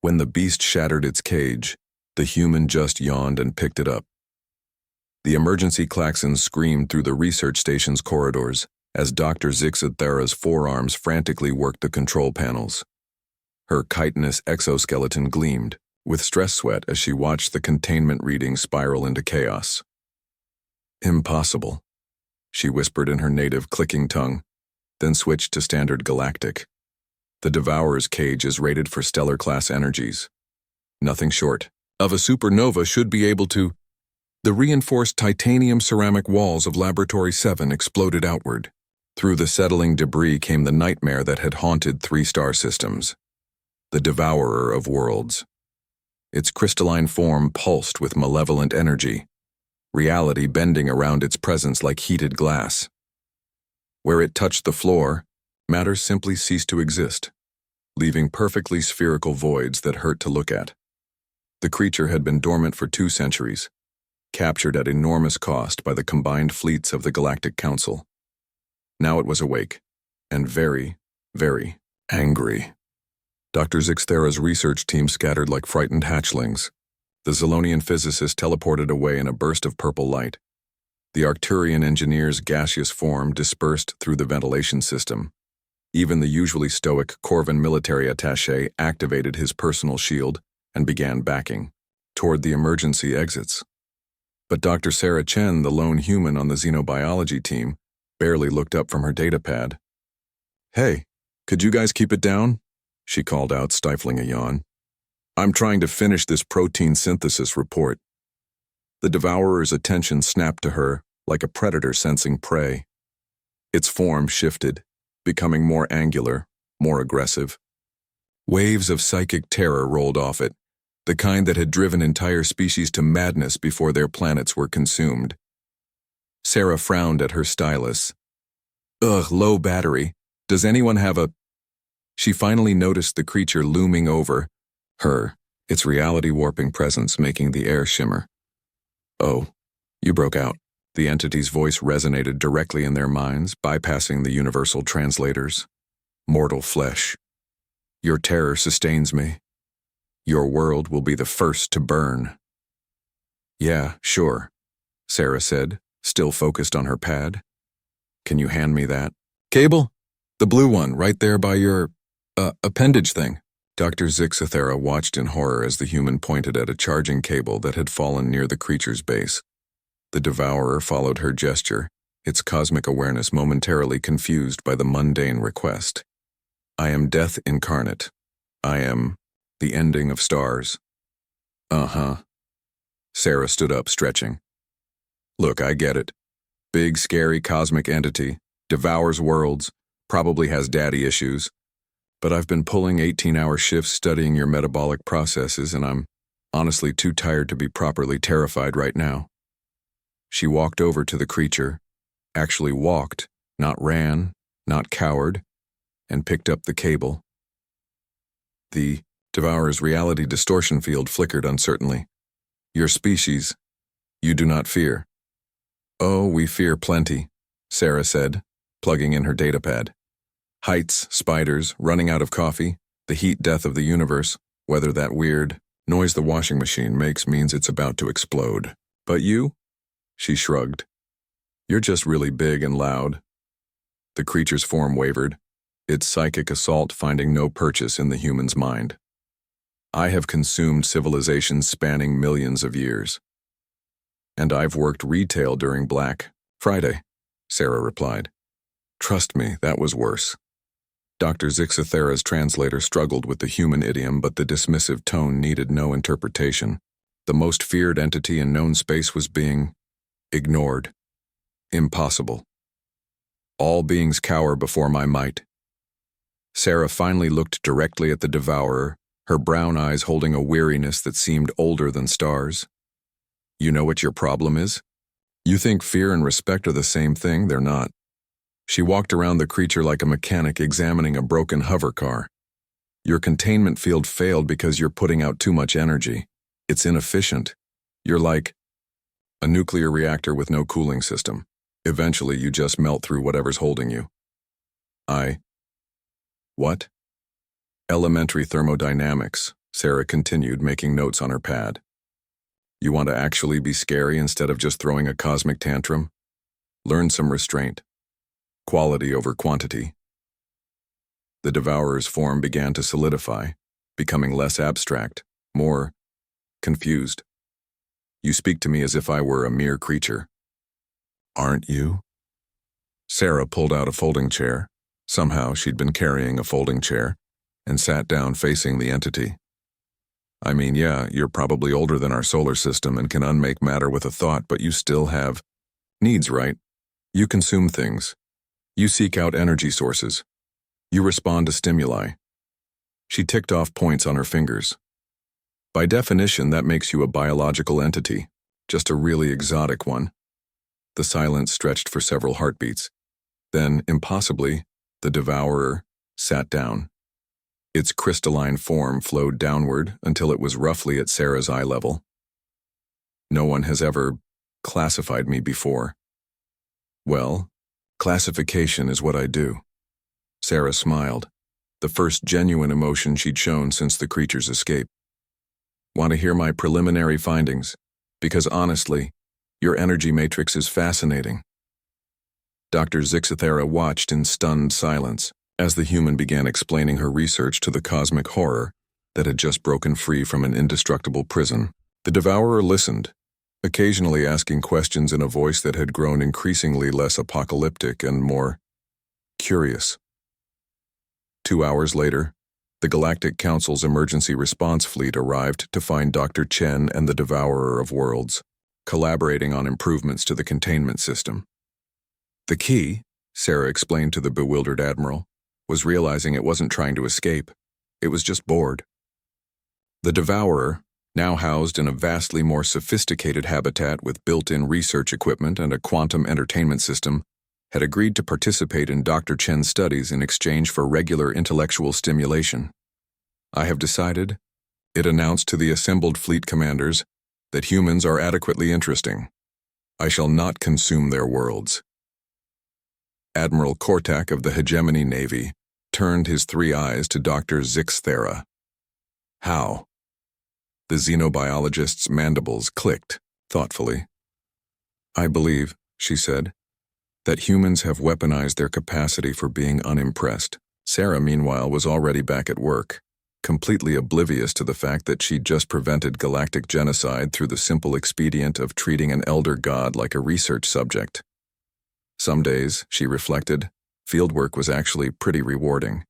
When the beast shattered its cage, the human just yawned and picked it up. The emergency klaxons screamed through the research station's corridors as Dr. Zixathera's forearms frantically worked the control panels. Her chitinous exoskeleton gleamed, with stress sweat as she watched the containment readings spiral into chaos. "Impossible," she whispered in her native clicking tongue, then switched to standard galactic. "The Devourer's cage is rated for stellar-class energies. Nothing short of a supernova should be able to—" The reinforced titanium ceramic walls of Laboratory 7 exploded outward. Through the settling debris came the nightmare that had haunted 3-star systems. The Devourer of Worlds. Its crystalline form pulsed with malevolent energy, reality bending around its presence like heated glass. Where it touched the floor, matter simply ceased to exist, leaving perfectly spherical voids that hurt to look at. The creature had been dormant for 2 centuries, captured at enormous cost by the combined fleets of the Galactic Council. Now it was awake, and very, very angry. Dr. Zixathera's research team scattered like frightened hatchlings. The Zilonian physicist teleported away in a burst of purple light. The Arcturian engineer's gaseous form dispersed through the ventilation system. Even the usually stoic Corvan military attaché activated his personal shield and began backing toward the emergency exits. But Dr. Sarah Chen, the lone human on the xenobiology team, barely looked up from her datapad. "Hey, could you guys keep it down?" she called out, stifling a yawn. "I'm trying to finish this protein synthesis report." The Devourer's attention snapped to her like a predator sensing prey. Its form shifted, becoming more angular, more aggressive. Waves of psychic terror rolled off it, the kind that had driven entire species to madness before their planets were consumed. Sarah frowned at her stylus. "Ugh, low battery. Does anyone have a—" She finally noticed the creature looming over her, its reality-warping presence making the air shimmer. "Oh, you broke out." The entity's voice resonated directly in their minds, bypassing the universal translators. "Mortal flesh. Your terror sustains me. Your world will be the first to burn." "Yeah, sure," Sarah said, still focused on her pad. "Can you hand me that cable? The blue one, right there by your, appendage thing." Dr. Zixathera watched in horror as the human pointed at a charging cable that had fallen near the creature's base. The Devourer followed her gesture, its cosmic awareness momentarily confused by the mundane request. "I am death incarnate. I am the ending of stars." "Uh-huh." Sarah stood up, stretching. "Look, I get it. Big, scary cosmic entity, devours worlds, probably has daddy issues. But I've been pulling 18-hour shifts studying your metabolic processes, and I'm honestly too tired to be properly terrified right now." She walked over to the creature, actually walked, not ran, not cowered, and picked up the cable. The Devourer's reality distortion field flickered uncertainly. "Your species, you do not fear." "Oh, we fear plenty," Sarah said, plugging in her datapad. "Heights, spiders, running out of coffee, the heat death of the universe, whether that weird noise the washing machine makes means it's about to explode. But you?" She shrugged. "You're just really big and loud." The creature's form wavered, its psychic assault finding no purchase in the human's mind. "I have consumed civilizations spanning millions of years. And I've worked retail during Black Friday," Sarah replied. "Trust me, that was worse." Dr. Zixathera's translator struggled with the human idiom, but the dismissive tone needed no interpretation. The most feared entity in known space was being ignored. Impossible. "All beings cower before my might." Sarah finally looked directly at the Devourer, her brown eyes holding a weariness that seemed older than stars. "You know what your problem is? You think fear and respect are the same thing? They're not." She walked around the creature like a mechanic examining a broken hover car. "Your containment field failed because you're putting out too much energy. It's inefficient. You're like a nuclear reactor with no cooling system. Eventually, you just melt through whatever's holding you." "What?" "Elementary thermodynamics," Sarah continued, making notes on her pad. You want to actually be scary instead of just throwing a cosmic tantrum? Learn some restraint. Quality over quantity. The Devourer's form began to solidify, becoming less abstract, more confused. You speak to me as if I were a mere creature. Aren't you? Sarah pulled out a folding chair. Somehow she'd been carrying a folding chair, and sat down facing the entity. I mean, yeah, you're probably older than our solar system and can unmake matter with a thought, but you still have needs, right? You consume things. You seek out energy sources. You respond to stimuli. She ticked off points on her fingers. By definition, that makes you a biological entity, just a really exotic one. The silence stretched for several heartbeats. Then, impossibly, the Devourer sat down. Its crystalline form flowed downward until it was roughly at Sarah's eye level. No one has ever classified me before. Well, classification is what I do. Sarah smiled, the first genuine emotion she'd shown since the creature's escape. Want to hear my preliminary findings? Because honestly, your energy matrix is fascinating. Dr. Zixathera watched in stunned silence as the human began explaining her research to the cosmic horror that had just broken free from an indestructible prison. The Devourer listened, occasionally asking questions in a voice that had grown increasingly less apocalyptic and more curious. 2 hours later, the Galactic Council's emergency response fleet arrived to find Dr. Chen and the Devourer of Worlds collaborating on improvements to the containment system. The key, Sarah explained to the bewildered Admiral, was realizing it wasn't trying to escape. It was just bored. The Devourer, now housed in a vastly more sophisticated habitat with built-in research equipment and a quantum entertainment system, had agreed to participate in Dr. Chen's studies in exchange for regular intellectual stimulation. I have decided, it announced to the assembled fleet commanders, that humans are adequately interesting. I shall not consume their worlds. Admiral Kortak of the Hegemony Navy turned his 3 eyes to Dr. Zixathera. How? The xenobiologist's mandibles clicked, thoughtfully. I believe, she said, that humans have weaponized their capacity for being unimpressed. Sarah, meanwhile, was already back at work, completely oblivious to the fact that she'd just prevented galactic genocide through the simple expedient of treating an elder god like a research subject. Some days, she reflected, fieldwork was actually pretty rewarding.